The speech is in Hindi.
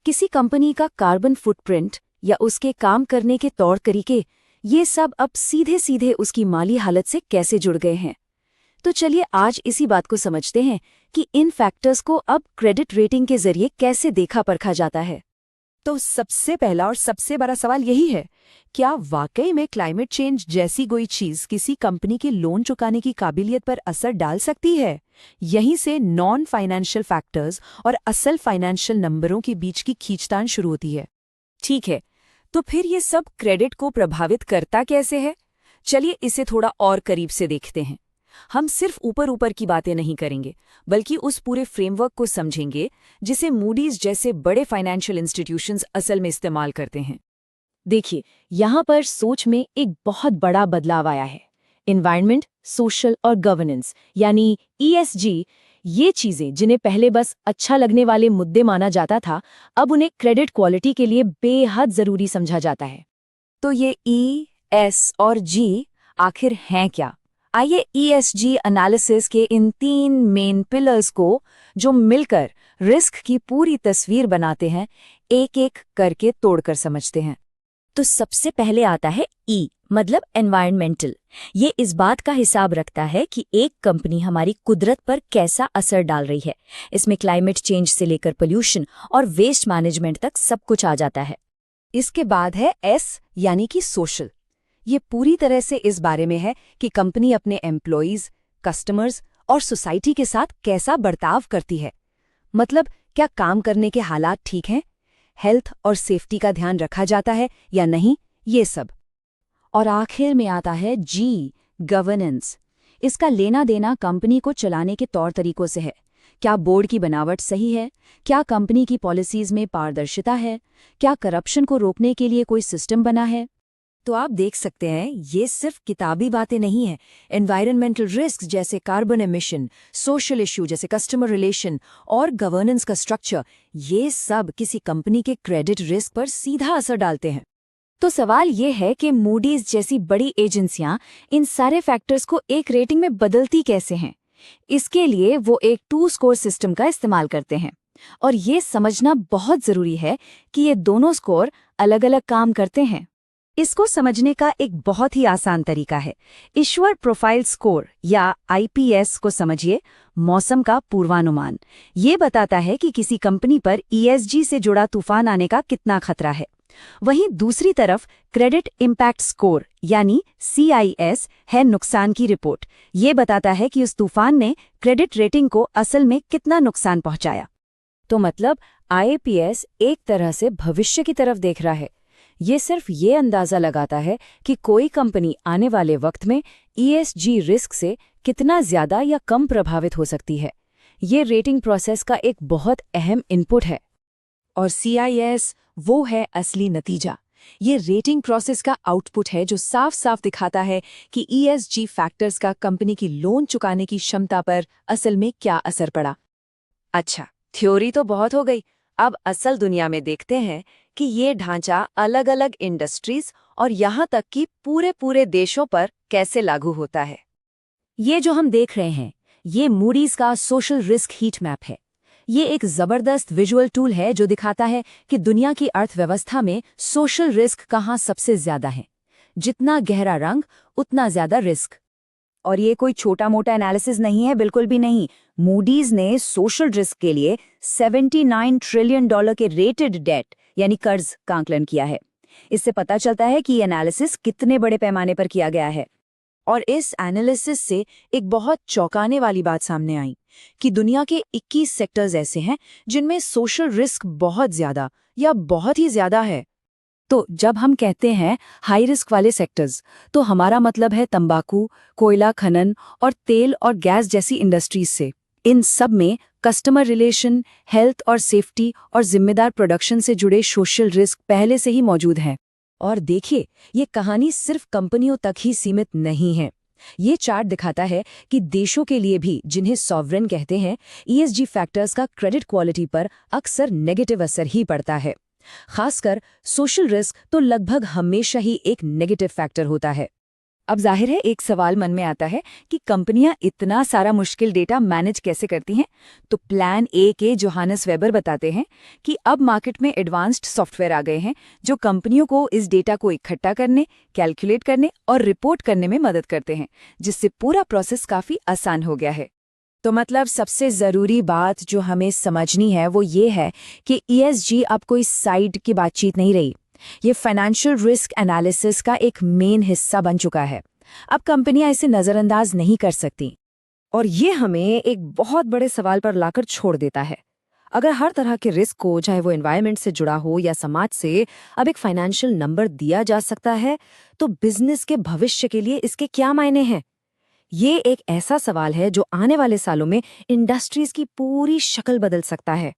किसी कंपनी का कार्बन फुटप्रिंट या उसके काम करने के तौर तरीके, ये सब अब सीधे सीधे उसकी माली हालत से कैसे जुड़ गए हैं। तो चलिए आज इसी बात को समझते हैं कि इन फैक्टर्स को अब क्रेडिट रेटिंग के जरिए कैसे देखा परखा जाता है। तो सबसे पहला और सबसे बड़ा सवाल यही है, क्या वाकई में क्लाइमेट चेंज जैसी कोई चीज किसी कंपनी की लोन चुकाने की काबिलियत पर असर डाल सकती है? यहीं से नॉन फाइनेंशियल फैक्टर्स और असल फाइनेंशियल नंबरों के बीच की खींचतान शुरू होती है। ठीक है, तो फिर ये सब क्रेडिट को प्रभावित करता कैसे है? चलिए इसे थोड़ा और करीब से देखते हैं। हम सिर्फ ऊपर ऊपर की बातें नहीं करेंगे, बल्कि उस पूरे फ्रेमवर्क को समझेंगे जिसे मूडीज जैसे बड़े फाइनेंशियल इंस्टीट्यूशंस असल में इस्तेमाल करते हैं। देखिए, यहाँ पर सोच में एक बहुत बड़ा बदलाव आया है। एनवायरनमेंट, सोशल और गवर्नेंस यानी ESG, ये चीजें जिन्हें पहले बस अच्छा लगने वाले मुद्दे माना जाता था, अब उन्हें क्रेडिट क्वालिटी के लिए बेहद जरूरी समझा जाता है। तो ये E, S और G आखिर हैं क्या? आइए ESG एनालिसिस के इन 3 मेन पिलर्स को, जो मिलकर रिस्क की पूरी तस्वीर बनाते हैं, एक एक करके तोड़कर समझते हैं। तो सबसे पहले आता है E, मतलब एनवायरमेंटल। ये इस बात का हिसाब रखता है कि एक कंपनी हमारी कुदरत पर कैसा असर डाल रही है। इसमें क्लाइमेट चेंज से लेकर पोल्यूशन और वेस्ट मैनेजमेंट तक सब कुछ आ जाता है। इसके बाद है S, यानी कि सोशल। ये पूरी तरह से इस बारे में है कि कंपनी अपने एम्प्लॉइज, कस्टमर्स और सोसाइटी के साथ कैसा बर्ताव करती है। मतलब क्या काम करने के हालात ठीक हैं, हेल्थ और सेफ्टी का ध्यान रखा जाता है या नहीं, ये सब। और आखिर में आता है G, गवर्नेंस। इसका लेना देना कंपनी को चलाने के तौर तरीकों से है। क्या बोर्ड की बनावट सही है? क्या कंपनी की पॉलिसीज में पारदर्शिता है? क्या करप्शन को रोकने के लिए कोई सिस्टम बना है? तो आप देख सकते हैं, ये सिर्फ किताबी बातें नहीं हैं। एनवायरनमेंटल रिस्क जैसे कार्बन एमिशन, सोशल इश्यू जैसे कस्टमर रिलेशन और गवर्नेंस का स्ट्रक्चर, ये सब किसी कंपनी के क्रेडिट रिस्क पर सीधा असर डालते हैं। तो सवाल ये है कि मूडीज जैसी बड़ी एजेंसियां इन सारे फैक्टर्स को एक रेटिंग में बदलती कैसे हैं? इसके लिए वो एक 2 स्कोर सिस्टम का इस्तेमाल करते हैं। और ये समझना बहुत जरूरी है कि ये दोनों स्कोर अलग अलग काम करते हैं। इसको समझने का एक बहुत ही आसान तरीका है। इश्यूअर प्रोफाइल स्कोर या IPS को समझिए। मौसम का पूर्वानुमान ये बताता है कि किसी कंपनी पर ESG से जुड़ा तूफान आने का कितना खतरा है। वहीं दूसरी तरफ क्रेडिट इम्पैक्ट स्कोर यानी CIS है नुकसान की रिपोर्ट। ये बताता है कि उस तूफान ने क्रेडिट रेटिंग को असल में कितना नुकसान पहुंचाया। तो मतलब IPS एक तरह से भविष्य की तरफ देख रहा है। ये सिर्फ ये अंदाजा लगाता है कि कोई कंपनी आने वाले वक्त में ESG रिस्क से कितना ज्यादा या कम प्रभावित हो सकती है। ये रेटिंग प्रोसेस का एक बहुत अहम इनपुट है। और CIS वो है असली नतीजा। ये रेटिंग प्रोसेस का आउटपुट है जो साफ साफ दिखाता है कि ESG फैक्टर्स का कंपनी की लोन चुकाने की क्षमता पर असल में क्या असर पड़ा। अच्छा, थ्योरी तो बहुत हो गई। अब असल दुनिया में देखते हैं कि ये ढांचा अलग अलग इंडस्ट्रीज और यहाँ तक कि पूरे देशों पर कैसे लागू होता है। ये जो हम देख रहे हैं, ये मूडीज का सोशल रिस्क हीट मैप है। ये एक जबरदस्त विजुअल टूल है जो दिखाता है कि दुनिया की अर्थव्यवस्था में सोशल रिस्क कहाँ सबसे ज्यादा है। जितना गहरा रंग, उतना ज्यादा रिस्क। और ये कोई छोटा मोटा एनालिसिस नहीं है, बिल्कुल भी नहीं। मूडीज ने सोशल रिस्क के लिए $79 ट्रिलियन के रेटेड डेट यानी कर्ज का आकलन किया है। इससे पता चलता है कि ये एनालिसिस कितने बड़े पैमाने पर किया गया है। और इस एनालिसिस से एक बहुत चौंकाने वाली बात सामने आई कि दुनिया के 21 सेक्टर्स ऐसे हैं जिनमें सोशल रिस्क बहुत ज्यादा या बहुत ही ज्यादा है। तो जब हम कहते हैं हाई रिस्क वाले सेक्टर्स, तो हमारा मतलब है तंबाकू, कोयला खनन और तेल और गैस जैसी इंडस्ट्रीज से। इन सब में कस्टमर रिलेशन, हेल्थ और सेफ्टी और जिम्मेदार प्रोडक्शन से जुड़े सोशल रिस्क पहले से ही मौजूद हैं। और देखिए, ये कहानी सिर्फ कंपनियों तक ही सीमित नहीं है। ये चार्ट दिखाता है कि देशों के लिए भी, जिन्हें सॉवरेन कहते हैं, ESG फैक्टर्स का क्रेडिट क्वालिटी पर अक्सर नेगेटिव असर ही पड़ता है। खासकर सोशल रिस्क तो लगभग हमेशा ही एक नेगेटिव फैक्टर होता है। अब जाहिर है एक सवाल मन में आता है कि कंपनियां इतना सारा मुश्किल डेटा मैनेज कैसे करती हैं। तो प्लान ए के जोहानस वेबर बताते हैं कि अब मार्केट में एडवांस्ड सॉफ्टवेयर आ गए हैं जो कंपनियों को इस डेटा को इकट्ठा करने, कैलकुलेट करने और रिपोर्ट करने में मदद करते हैं, जिससे पूरा प्रोसेस काफी आसान हो गया है। तो मतलब सबसे ज़रूरी बात जो हमें समझनी है वो ये है कि ESG अब कोई साइड की बातचीत नहीं रही। ये फाइनेंशियल रिस्क एनालिसिस का एक मेन हिस्सा बन चुका है। अब कंपनियां इसे नज़रअंदाज नहीं कर सकती। और ये हमें एक बहुत बड़े सवाल पर लाकर छोड़ देता है। अगर हर तरह के रिस्क को, चाहे वो एनवायरनमेंट से जुड़ा हो या समाज से, अब एक फाइनेंशियल नंबर दिया जा सकता है, तो बिजनेस के भविष्य के लिए इसके क्या मायने हैं? ये एक ऐसा सवाल है जो आने वाले सालों में इंडस्ट्रीज की पूरी शक्ल बदल सकता है।